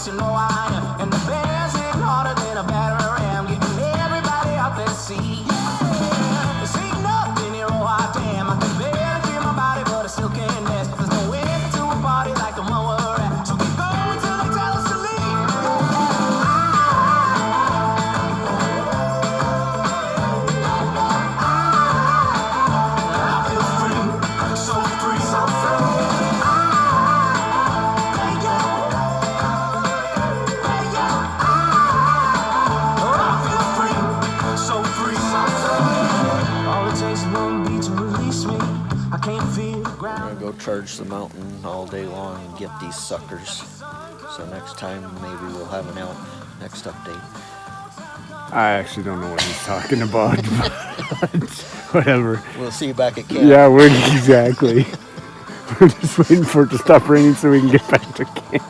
yes, you know I am. And the band's hitting harder than a battering ram, getting everybody out there to see. Yeah, this ain't nothing here, oh hot damn. I can barely feel my body, but I still can't dance. There's no end to a party like the one we're at. So keep going till they tell us to leave. I feel free, so free, so free. I'm gonna go charge the mountain all day long and get these suckers. So next time maybe we'll have an out next update. I actually don't know what he's talking about, but whatever. We'll see you back at camp. Yeah, exactly. We're just waiting for it to stop raining so we can get back to camp.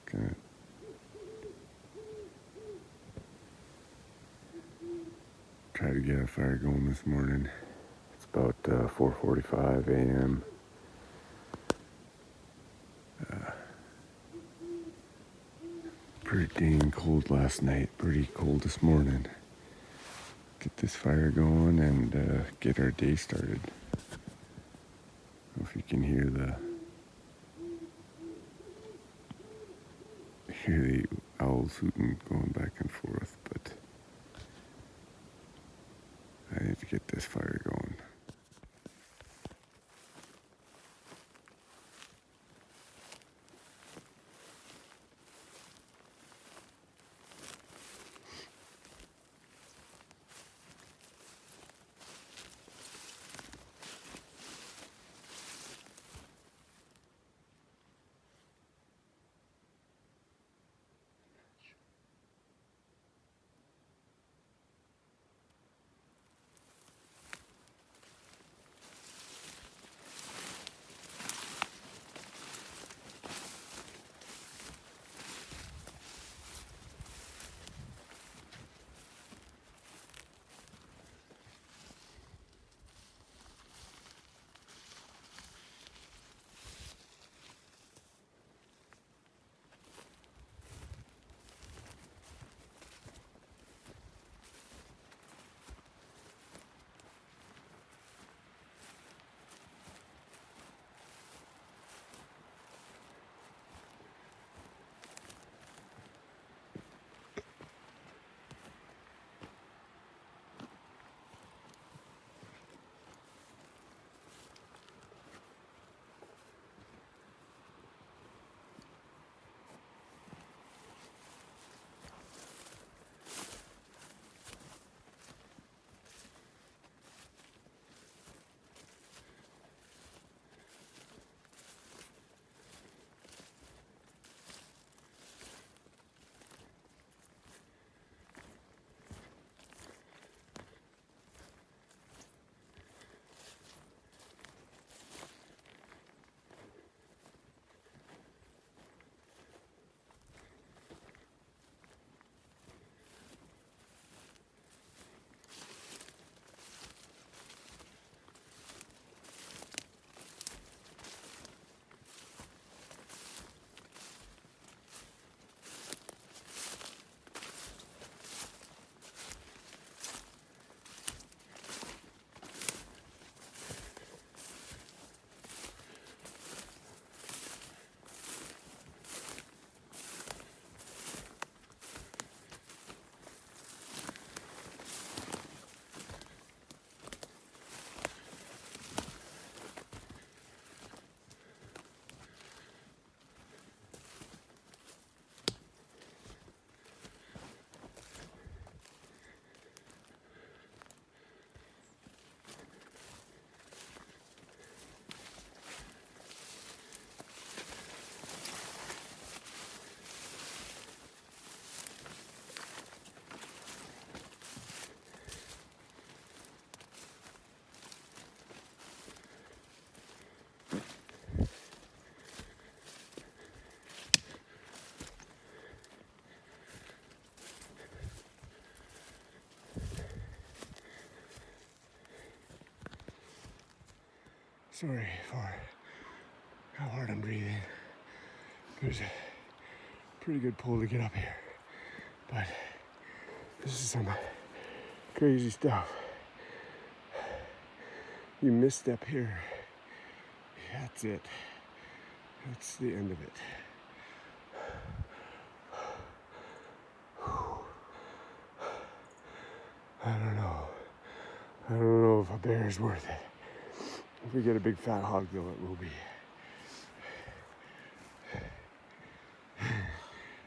Okay. Try to get a fire going this morning. It's about 4:45 a.m. Pretty dang cold last night. Pretty cold this morning. Get this fire going and get our day started. I don't know if you can hear the owls hooting going back and forth, but I need to get this fire going. Sorry for how hard I'm breathing. There's a pretty good pull to get up here, but this is some crazy stuff. You misstep here, that's it. That's the end of it. I don't know. I don't know if a bear is worth it. If we get a big fat hog though, it will be.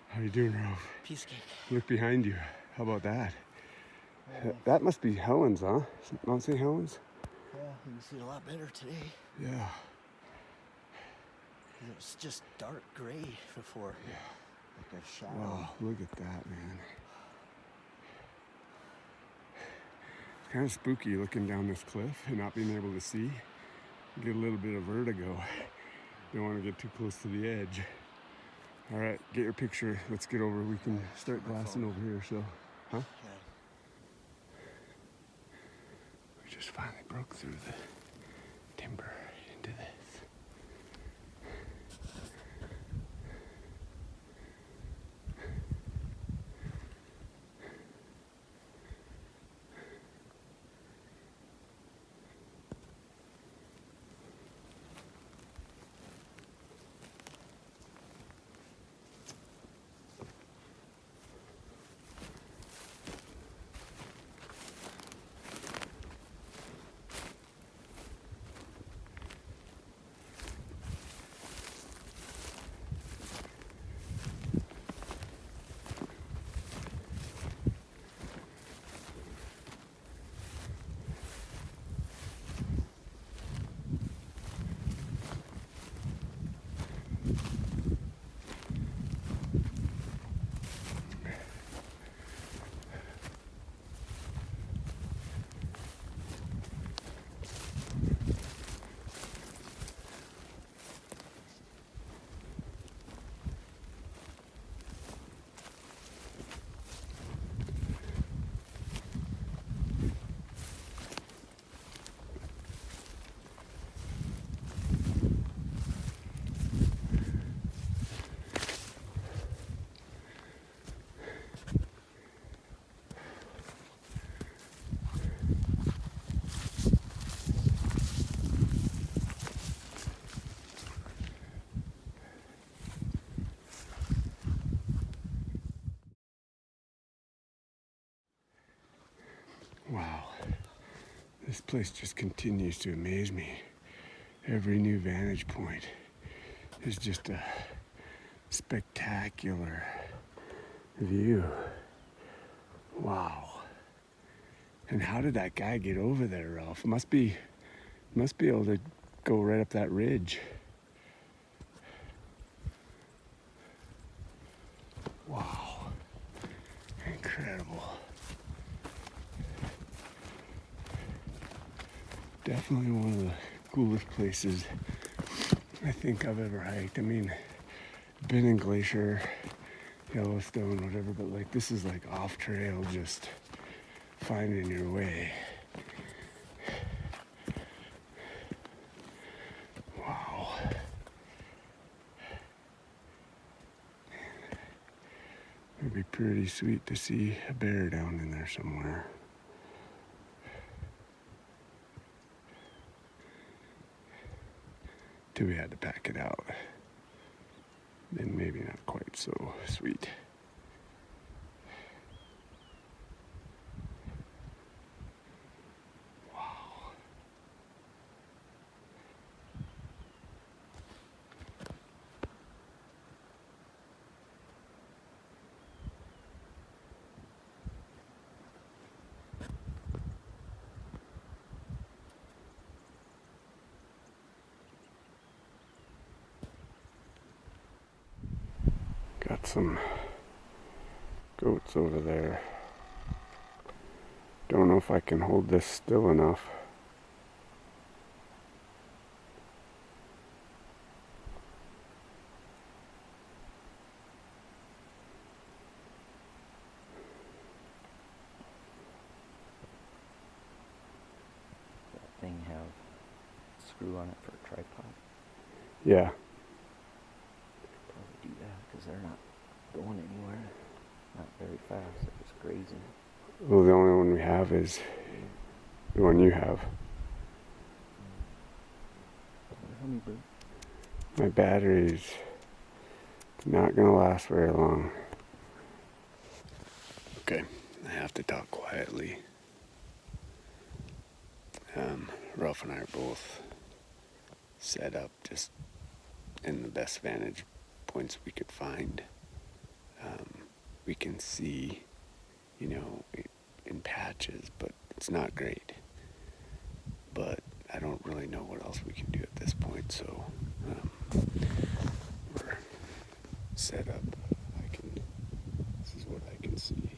How you doing, Ralph? Piece cake. Look behind you. How about that? That must be Helen's, huh? Mount St. Helens? Yeah, you can see it a lot better today. Yeah. It was just dark gray before. Yeah. Like a shadow. Wow, look at that, man. It's kind of spooky looking down this cliff and not being able to see. You get a little bit of vertigo. Don't want to get too close to the edge. All right, get your picture. Let's get over. We can start glassing over here, so. Huh? Okay. We just finally broke through the timber into this. Wow, this place just continues to amaze me. Every new vantage point is just a spectacular view. Wow. And how did that guy get over there, Ralph? Must be able to go right up that ridge. Wow. Incredible. Definitely one of the coolest places I think I've ever hiked. I mean, been in Glacier, Yellowstone, whatever, but like this is like off trail, just finding your way. Wow. It'd be pretty sweet to see a bear down in there somewhere. Till we had to pack it out. Then maybe not quite so sweet. Wow. Got some goats over there. Don't know if I can hold this still enough. That thing have screw on it for a tripod. Yeah. Probably do that because they're not going anywhere. Not very fast. They're just grazing. Well, the only one we have is the one you have. Hummingbird. My battery's not gonna last very long. Okay, I have to talk quietly. Ralph and I are both set up just in the best vantage points we could find. We can see, in patches, but it's not great. But I don't really know what else we can do at this point, so we're set up. This is what I can see.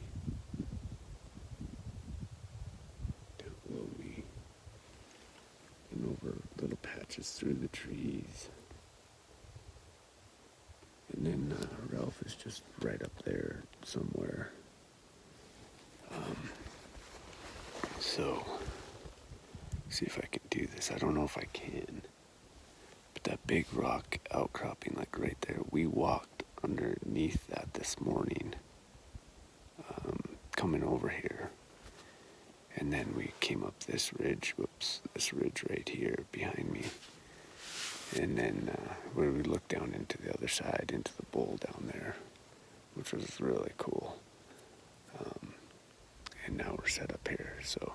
Down below me and over little patches through the trees. And then Ralph is just right up there somewhere. So, see if I can do this. I don't know if I can. But that big rock outcropping, like right there, we walked underneath that this morning, coming over here. And then we came up this ridge, this ridge right here behind me. And then where we looked down into the other side, into the bowl down there, which was really cool. And now we're set up here, so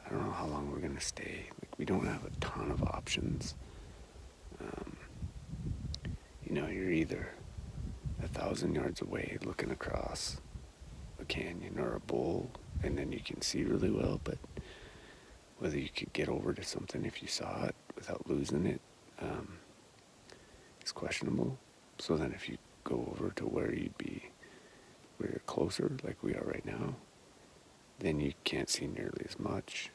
I don't know how long we're gonna stay. Like, we don't have a ton of options. You're either 1,000 yards away looking across a canyon or a bowl, and then you can see really well, but whether you could get over to something if you saw it without losing it is questionable. So then if you go over to where you're closer, like we are right now, then you can't see nearly as much.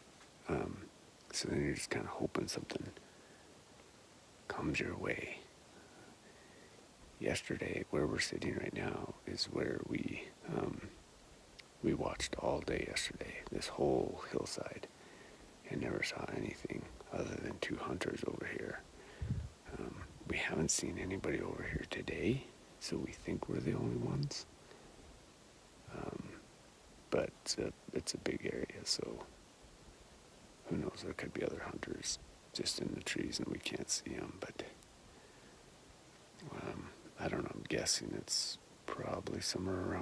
So then you're just kind of hoping something comes your way. Yesterday, where we're sitting right now, is where we watched all day yesterday, this whole hillside, and never saw anything other than 2 hunters over here. We haven't seen anybody over here today, so we think we're the only ones. But it's a big area, so who knows, there could be other hunters just in the trees and we can't see them, but I don't know, I'm guessing it's probably somewhere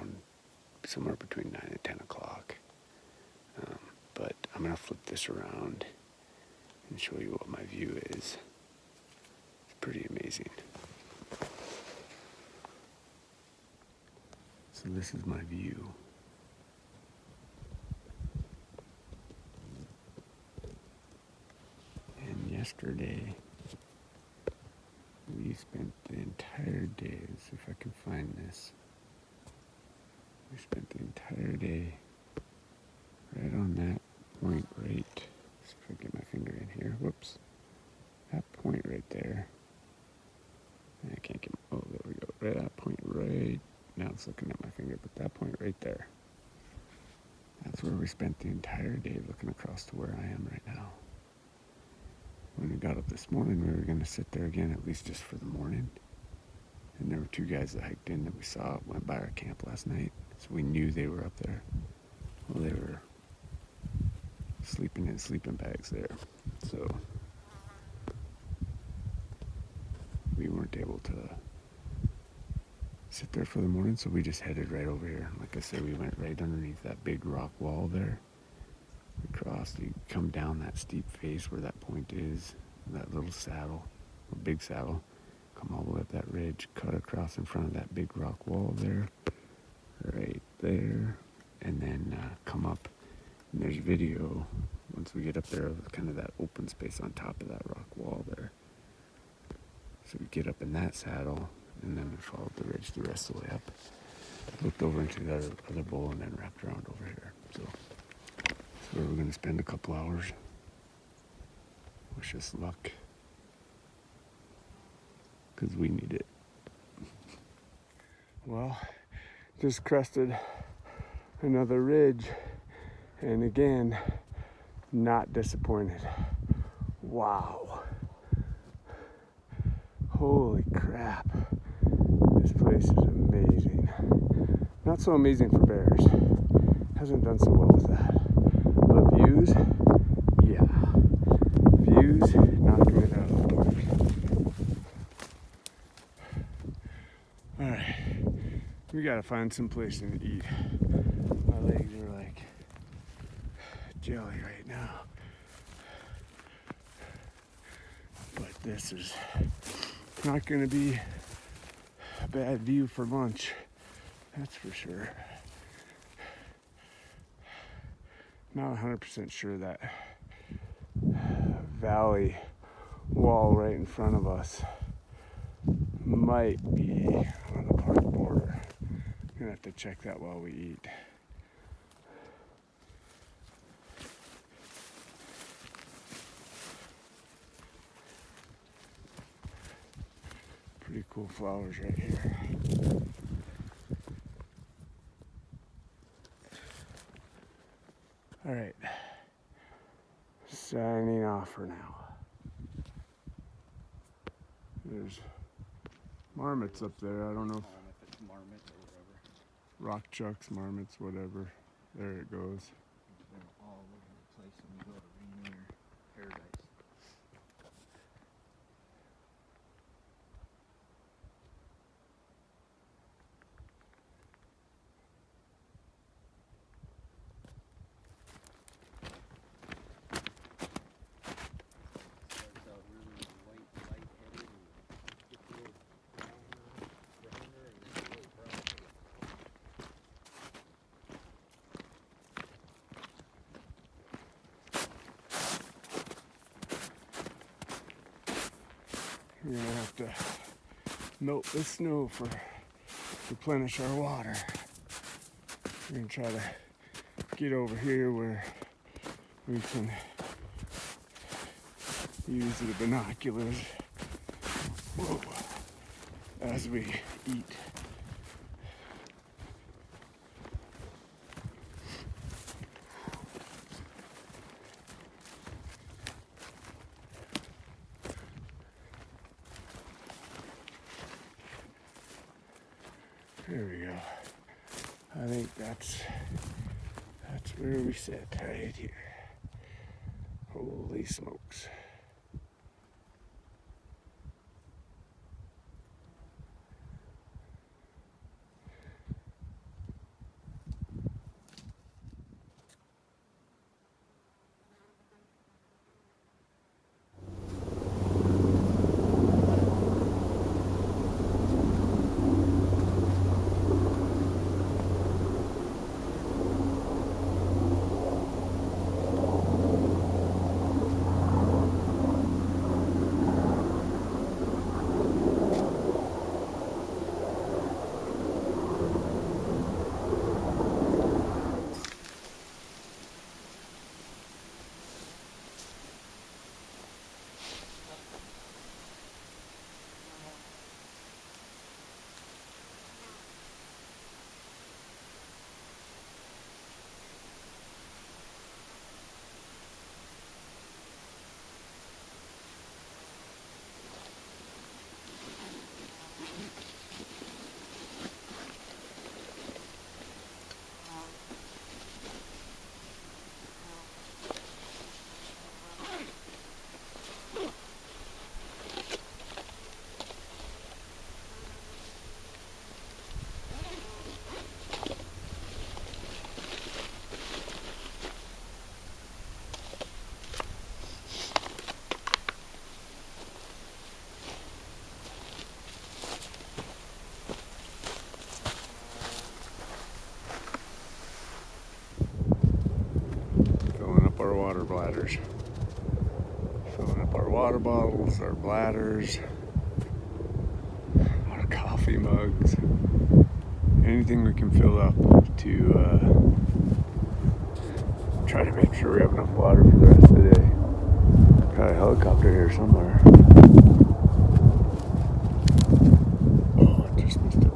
between 9 and 10 o'clock. But I'm going to flip this around and show you what my view is. It's pretty amazing. So this is my view. And yesterday, we spent the entire day, let's see if I can find this. We spent the entire day right on that point right, let's see if I get my finger in here, whoops. That point right there. I can't get, oh, there we go. Right at that point right, now it's looking at my finger, but that point right there. That's where we spent the entire day looking across to where I am right now. When we got up this morning, we were going to sit there again, at least just for the morning. And there were 2 guys that hiked in that we saw went by our camp last night. So we knew they were up there. Well, they were sleeping in sleeping bags there. So we weren't able to sit there for the morning, so we just headed right over here. Like I said, we went right underneath that big rock wall there. We crossed, you come down that steep face where that point is, that little saddle, or big saddle, come all the way up that ridge, cut across in front of that big rock wall there, right there, and then come up, and there's video, once we get up there, of kind of that open space on top of that rock wall there. So we get up in that saddle, and then we followed the ridge the rest of the way up, looked over into the other bowl, and then wrapped around over here. So that's where we're going to spend a couple hours. Wish us luck, because we need it. Well, just crested another ridge, and again, not disappointed. Wow. Holy crap. This place is amazing. Not so amazing for bears. Hasn't done so well with that. But views, yeah. Views, knocking it out of the park. Alright. We gotta find some place to eat. My legs are like jelly right now. But this is not gonna be a bad view for lunch. That's for sure. Not 100% sure that valley wall right in front of us might be on the park border. I'm gonna have to check that while we eat. Pretty cool flowers right here. All right, signing off for now. There's marmots up there. I don't know if it's marmot or whatever. rock chucks, marmots, whatever. There it goes. They're all over the place when you go to Rainier Paradise. We're gonna have to melt the snow for replenish our water. We're gonna try to get over here where we can use the binoculars. Whoa, as we eat. There we go. I think that's where we sit right here. Holy smokes. Our water bladders. Filling up our water bottles, our bladders, our coffee mugs, anything we can fill up to try to make sure we have enough water for the rest of the day. Got a helicopter here somewhere. Oh, I just missed it.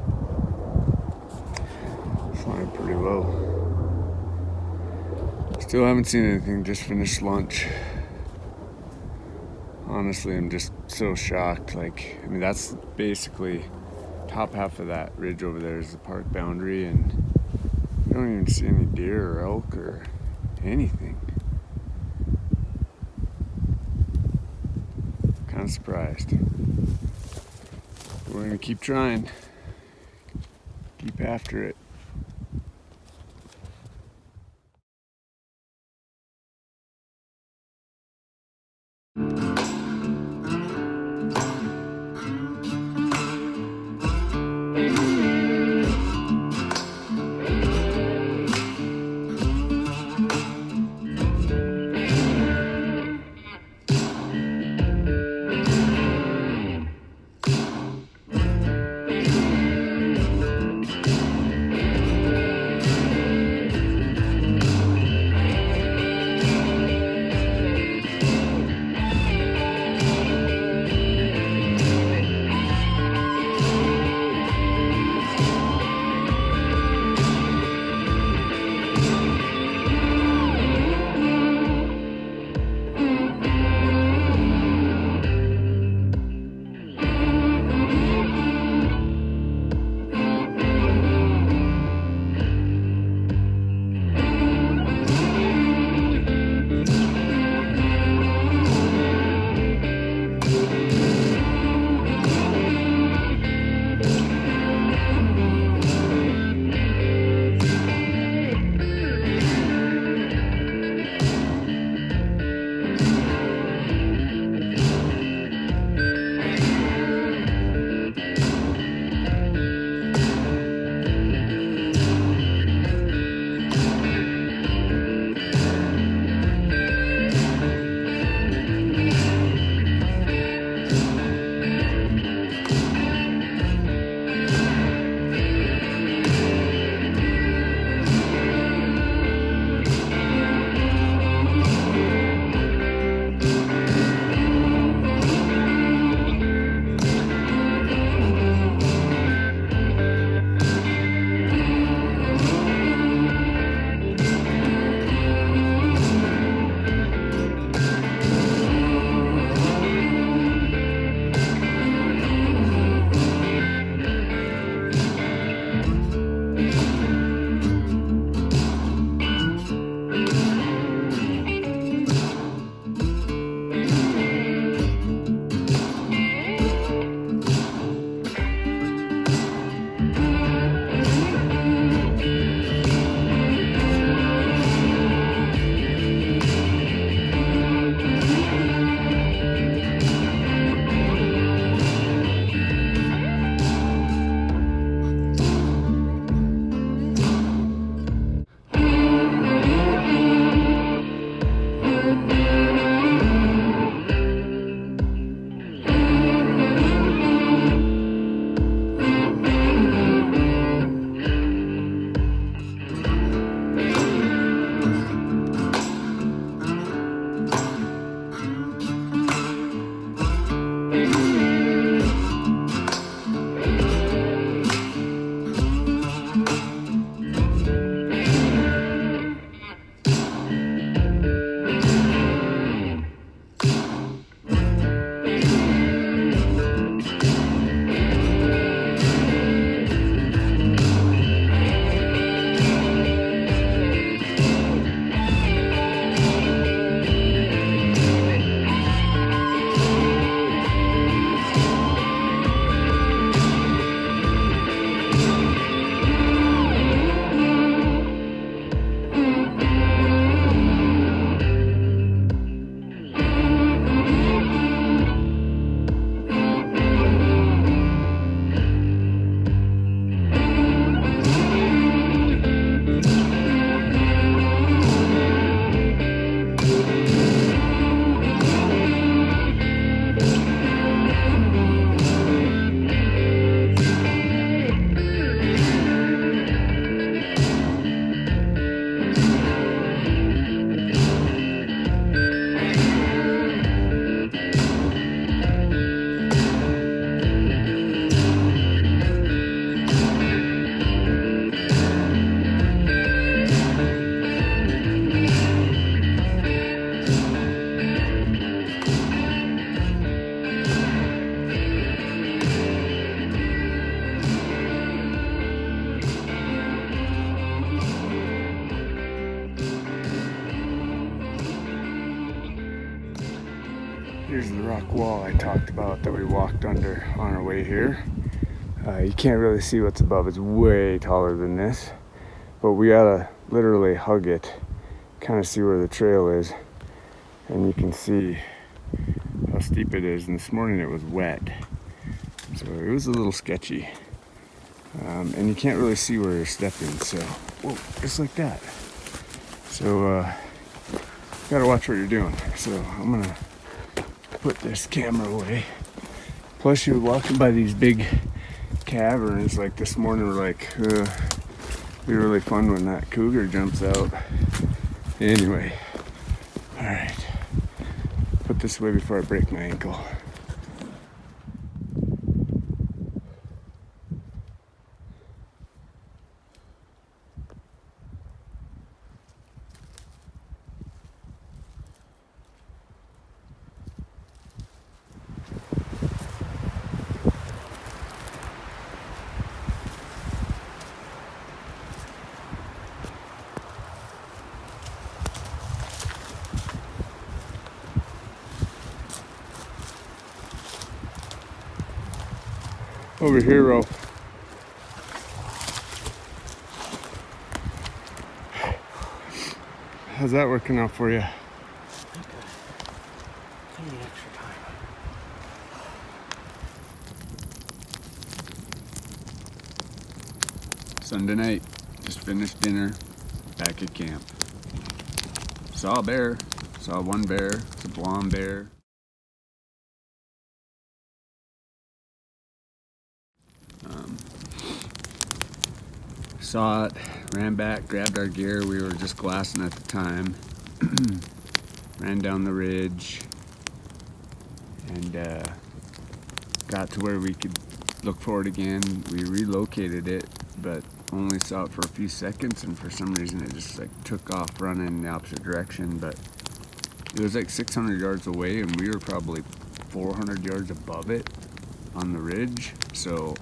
Flying pretty low. Still haven't seen anything, just finished lunch Honestly, I'm just so shocked. Like, I mean, that's basically top half of that ridge over there is the park boundary, and you don't even see any deer or elk or anything. Kind of surprised. We're gonna keep trying, keep after it. Here's the rock wall I talked about that we walked under on our way here. You can't really see what's above. It's way taller than this, but we gotta literally hug it, kind of see where the trail is, and you can see how steep it is. And this morning it was wet, so it was a little sketchy. And you can't really see where you're stepping, so whoa, just like that. So gotta watch what you're doing. So I'm gonna put this camera away. Plus you're walking by these big caverns. Like this morning we're like, it'll be really fun when that cougar jumps out. Anyway, all right, put this away before I break my ankle. Over here, Ro. How's that working out for you? I need extra time. Sunday night, just finished dinner, back at camp. Saw a bear, saw one bear, it's a blonde bear. Saw it, ran back, grabbed our gear. We were just glassing at the time. Ran down the ridge and got to where we could look for it again. We relocated it, but only saw it for a few seconds, and for some reason it just like took off running in the opposite direction. But it was like 600 yards away, and we were probably 400 yards above it on the ridge. So,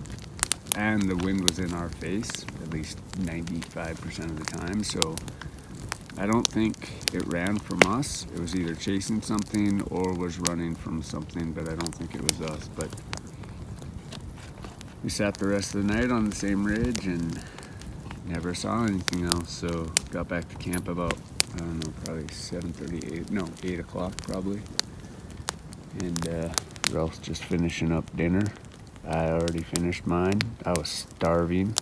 and the wind was in our face at least 95% of the time. So I don't think it ran from us. It was either chasing something or was running from something, but I don't think it was us. But we sat the rest of the night on the same ridge and never saw anything else. So got back to camp about, I don't know, probably 8 o'clock probably. And Ralph's just finishing up dinner. I already finished mine. I was starving.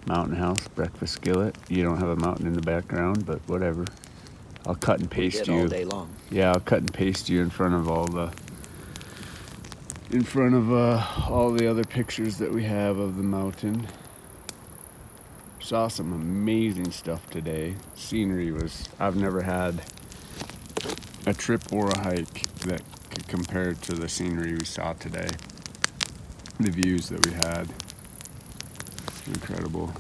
Mountain House breakfast skillet. You don't have a mountain in the background, but whatever. I'll cut and paste you. All day long. Yeah, I'll cut and paste you in front of all the other pictures that we have of the mountain. Saw some amazing stuff today. Scenery was, I've never had a trip or a hike that could compare to the scenery we saw today. The views that we had, incredible.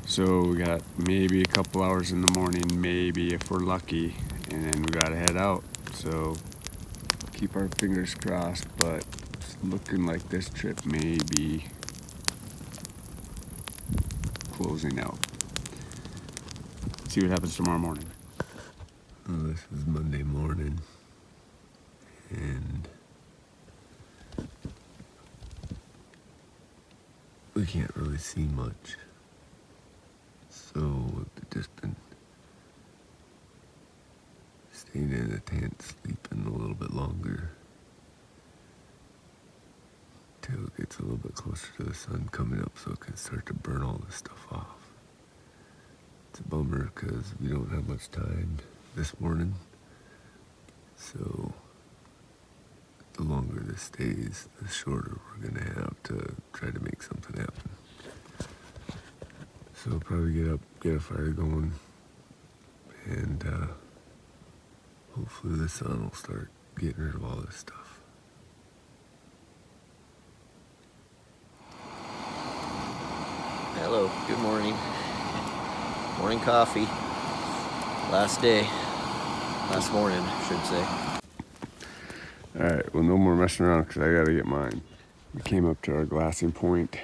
So we got maybe a couple hours in the morning, maybe if we're lucky, and then we gotta head out. So keep our fingers crossed, but it's looking like this trip may be closing out. See what happens tomorrow morning. Well, this is Monday morning, and we can't really see much, so we've just been staying in a tent, sleeping a little bit longer till it gets a little bit closer to the sun coming up so it can start to burn all this stuff off. It's a bummer because we don't have much time this morning, so the longer this stays, the shorter we're gonna have to try to make something happen. So we'll probably get up, get a fire going, and hopefully the sun will start getting rid of all this stuff. Hello, good morning. Morning coffee. Last morning, I should say. All right, well, no more messing around because I gotta get mine. We came up to our glassing point.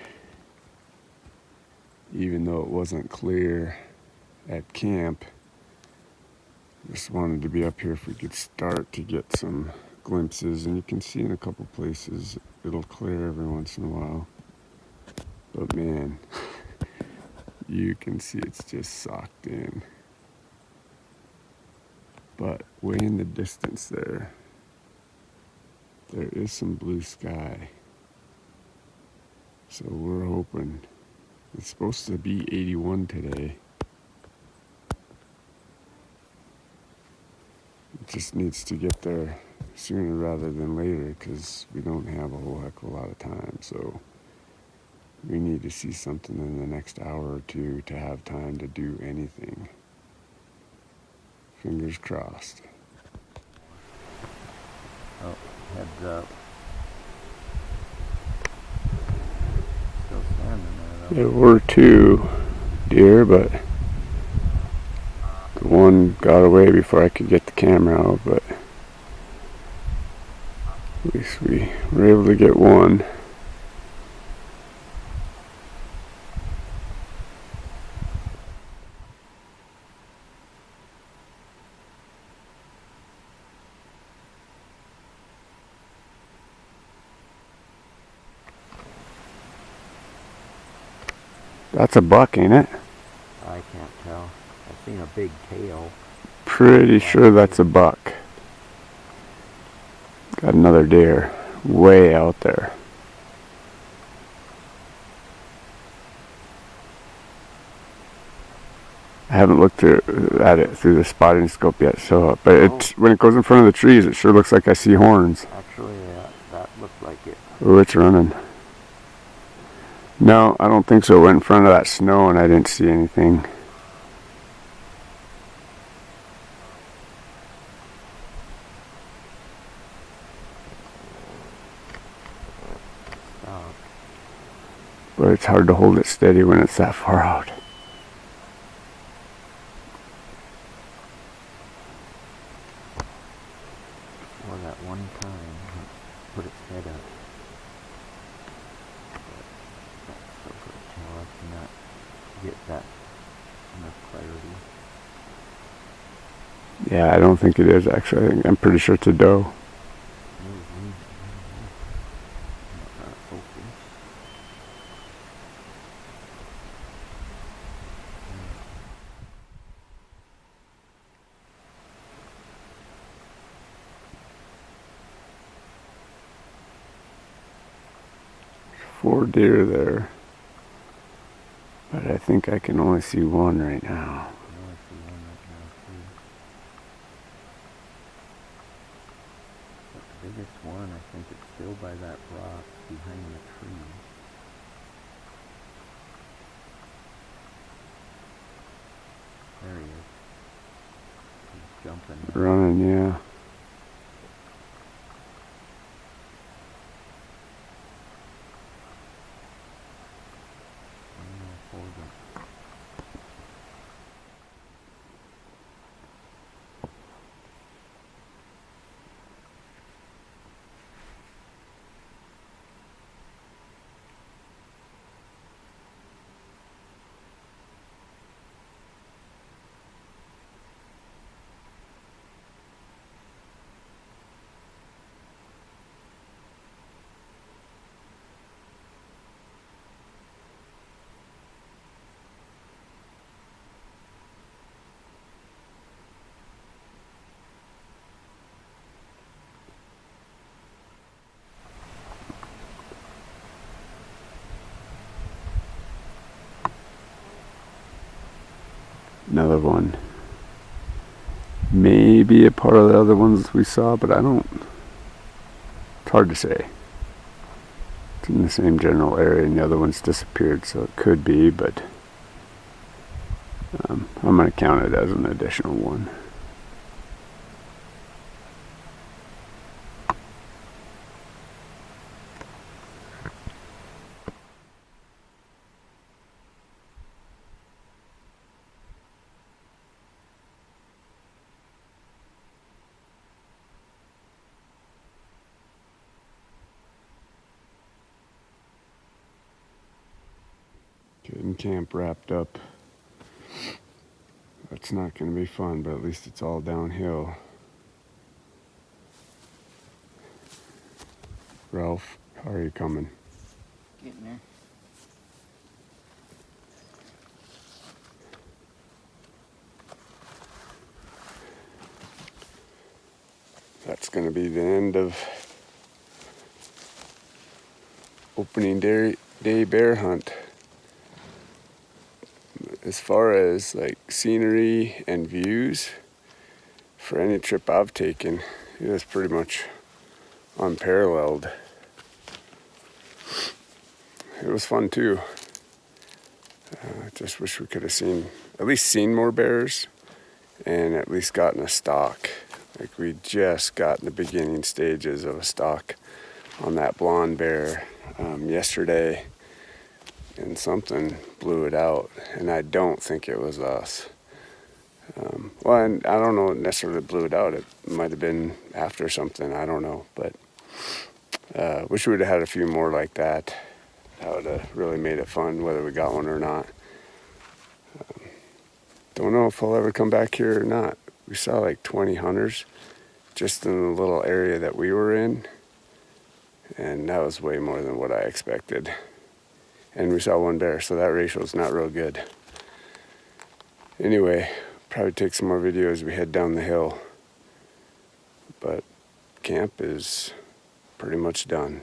Even though it wasn't clear at camp, Just wanted to be up here if we could start to get some glimpses, and you can see in a couple places it'll clear every once in a while. But man, you can see it's just socked in. But way in the distance there is some blue sky. So we're hoping. It's supposed to be 81 today. It just needs to get there sooner rather than later because we don't have a whole heck of a lot of time. So we need to see something in the next hour or two to have time to do anything. Fingers crossed. Oh, heads up. Still standing there though. There were 2 deer, but the one got away before I could get the camera out, but at least we were able to get one. That's a buck, ain't it? I can't tell. I've seen a big tail. Pretty sure that's a buck. Got another deer way out there. I haven't looked at it through the spotting scope yet, so but when it goes in front of the trees, it sure looks like I see horns. Actually, that looked like it. Oh, it's running. No, I don't think so. It went in front of that snow and I didn't see anything. Stop. But it's hard to hold it steady when it's that far out. Or that one time, put its head up. But that's so good to tell. I cannot get that enough clarity. Yeah, I don't think it is actually. I'm pretty sure it's a doe. Not focus. Four deer there. But I think I can only see one right now. I see one right now too. But the biggest one, I think it's still by that rock behind the tree. There he is. He's jumping. Running, yeah. Another one. Maybe a part of the other ones we saw, but I don't. It's hard to say. It's in the same general area, and the other one's disappeared, so it could be, but I'm going to count it as an additional one. Getting camp wrapped up. It's not going to be fun, but at least it's all downhill. Ralph, how are you coming? Getting there. That's going to be the end of opening day bear hunt. As far as like scenery and views, for any trip I've taken, it was pretty much unparalleled. It was fun too. I just wish we could have at least seen more bears and at least gotten a stalk. Like we just got in the beginning stages of a stalk on that blonde bear yesterday, and something blew it out, and I don't think it was us. Well, and I don't know necessarily blew it out. It might have been after something, I don't know. But wish we would have had a few more like that. That would have really made it fun, whether we got one or not. Don't know if I'll ever come back here or not. We saw like 20 hunters just in the little area that we were in, and that was way more than what I expected. And we saw one bear, so that ratio is not real good. Anyway, probably take some more videos as we head down the hill. But camp is pretty much done.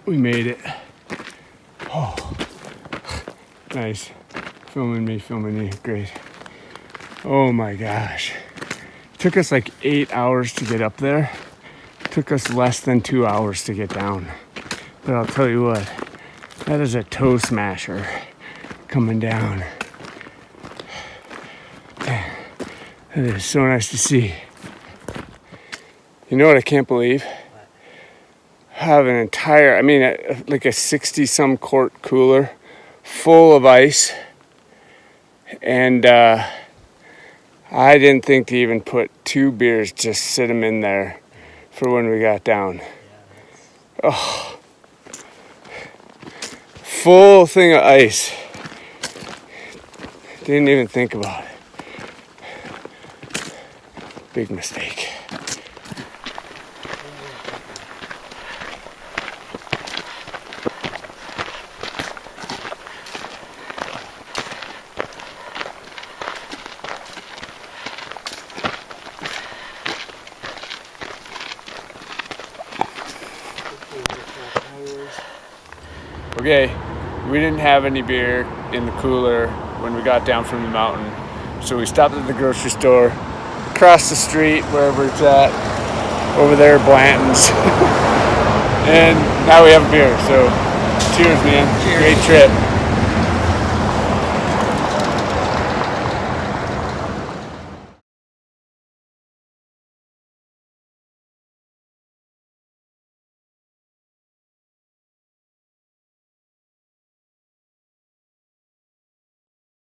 We made it. Oh, nice. Filming me. Great. Oh my gosh. Took us like 8 hours to get up there. Took us less than 2 hours to get down. But I'll tell you what, that is a toe smasher coming down. Man, that is so nice to see. You know what I can't believe? Have an entire, like a 60 some quart cooler full of ice. And I didn't think to even put 2 beers, just sit them in there for when we got down. Oh, full thing of ice. Didn't even think about it. Big mistake. Okay, we didn't have any beer in the cooler when we got down from the mountain. So we stopped at the grocery store, across the street, wherever it's at, over there, Blanton's. And now we have a beer, so cheers, man. Cheers. Great trip.